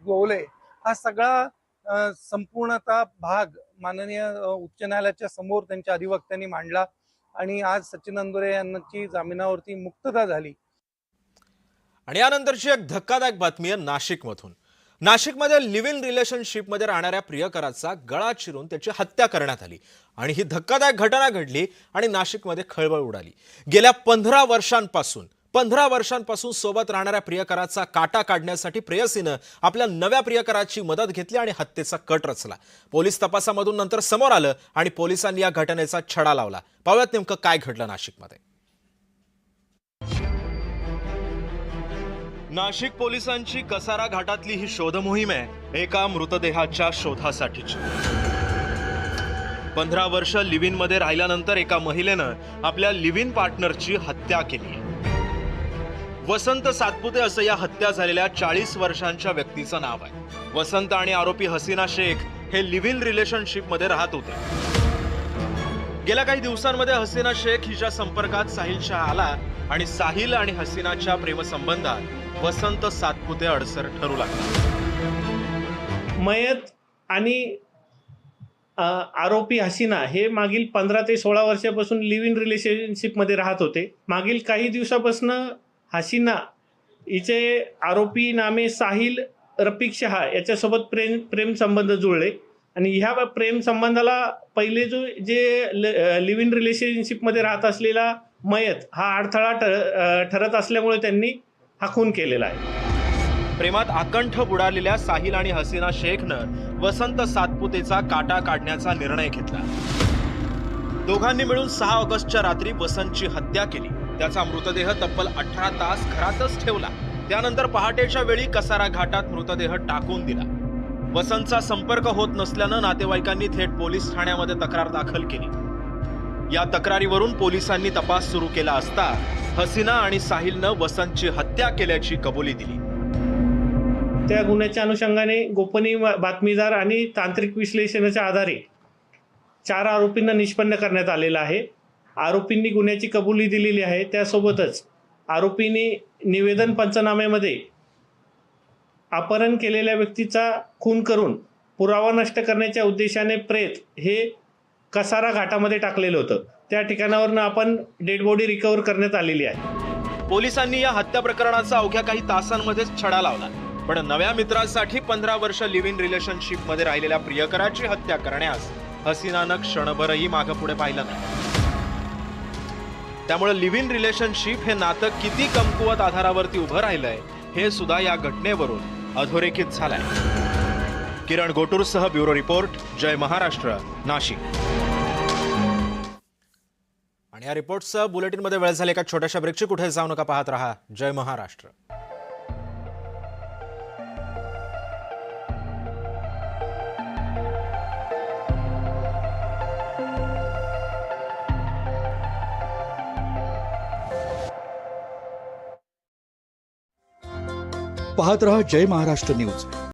गोवले हा सगळा संपूर्णतः भाग माननीय उच्च न्यायालयाच्या समोर त्यांच्या अधिवक्त्यांनी मांडला आणि आज सचिन अंदुरे यांची जामिनावरती मुक्तता झाली। आणि यानंतरची एक धक्कादायक बातमी आहे नाशिकमधून। नाशिकमध्ये लिव्ह इन रिलेशनशिपमध्ये राहणाऱ्या प्रियकराचा गळा चिरून त्याची हत्या करण्यात आली आणि ही धक्कादायक घटना घडली आणि नाशिकमध्ये खळबळ उडाली। गेल्या 15 वर्षांपासून सोबत राहणाऱ्या प्रियकराचा काटा काढण्यासाठी प्रेयसीनं आपल्या नव्या प्रियकराची मदत घेतली आणि हत्येचा कट रचला। पोलीस तपासामधून नंतर समोर आलं आणि पोलिसांनी या घटनेचा छडा लावला। पाहूयात नेमकं काय घडलं नाशिकमध्ये। नाशिक पोलिसांची कसारा घाटातली ही शोध मोहीम आहे एका मृतदेहाच्या शोधासाठीची। 15 वर्ष लिव्ह इन मध्ये राहिल्यानंतर एका महिलेनं आपल्या लिव्ह इन पार्टनरची हत्या केली। वसंत सातपुते असं या हत्या झालेल्या 40 वर्षांच्या व्यक्तीचं नाव आहे। वसंत आणि आरोपी हसीना शेख हे लिव्ह इन रिलेशनशिप मध्ये राहत होते। गेल्या काही दिवसांमध्ये हसीना शेख हिच्या संपर्कात साहिल शाह आला आणि साहिल आणि हसीनाच्या प्रेमसंबंधात वसंत सातपुते अडसर ठरू लागला। मयत आणि आरोपी हसीना हे मागील 15 ते 16 वर्षापासून लिव्ह इन रिलेशनशिपमध्ये राहत होते। मागील काही दिवसापासून हसीना हिचे आरोपी नामे साहिल रफिक शहा याच्यासोबत प्रेम संबंध जुळले आणि ह्या प्रेम संबंधाला पहिले जे लिव्ह इन रिलेशनशिपमध्ये राहत असलेला मयत हा अडथळा ठरत असल्यामुळे त्यांनी हा खून केलेला आहे। प्रेमात आकंठ बुडालेल्या साहिल आणि हसीना शेखनं वसंत सातपुतेचा काटा काढण्याचा निर्णय घेतला। दोघांनी मिळून 6 ऑगस्टच्या रात्री वसंतची हत्या केली। त्याचा मृतदेह तब्बल 18 तास घरातच ठेवला। त्यानंतर पहाटेच्या वेळी कसारा घाटात मृतदेह टाकून दिला। वसंतचा संपर्क होत नसल्यानं नातेवाईकांनी थेट पोलीस ठाण्यामध्ये तक्रार दाखल केली। या तक्रारीवरून पोलिसांनी तपास सुरू केला असता हसीना आणि साहिलनं वसंतची हत्या केल्याची कबुली दिली। त्या गुन्ह्याच्या अनुषंगाने गोपनीय बातमीदार आणि तांत्रिक विश्लेषणाच्या आधारे 4 आरोपींना निष्पन्न करण्यात आलेला आहे। आरोपींनी गुन्ह्याची कबुली दिलेली आहे। त्यासोबतच आरोपींनी निवेदन पंचनाम्यामध्ये अपहरण केलेल्या व्यक्तीचा खून करून पुरावा नष्ट करण्याच्या उद्देशाने प्रेत हे कसारा घाटामध्ये टाकलेलं होतं। त्या ठिकाणावरून आपण डेड बॉडी रिकव्हर करण्यात आलेली आहे। पोलिसांनी या हत्या प्रकरणाचा अवघ्या काही तासांमध्येच छडा लावला, पण नव्या मित्रासाठी 15 वर्ष लिव्ह इन रिलेशनशिप मध्ये राहिलेल्या प्रियकराची हत्या करण्यास हसीनानं क्षणभरही मागपुढे पाहिलं नाही। त्यामुळे लिव्ह इन रिलेशनशिप हे नातं किती कमकुवत आधारावरती उभं राहिलंय हे सुद्धा या घटनेवरून अधोरेखित झालंय। किरण गोटूरसह ब्युरो रिपोर्ट, जय महाराष्ट्र, नाशिक। आणि या रिपोर्टसह बुलेटिनमध्ये वेळ झाली एका छोट्याशा ब्रेकची। कुठे जाऊ नका, पाहत रहा जय महाराष्ट्र। पाहत रहा जय महाराष्ट्र न्यूज।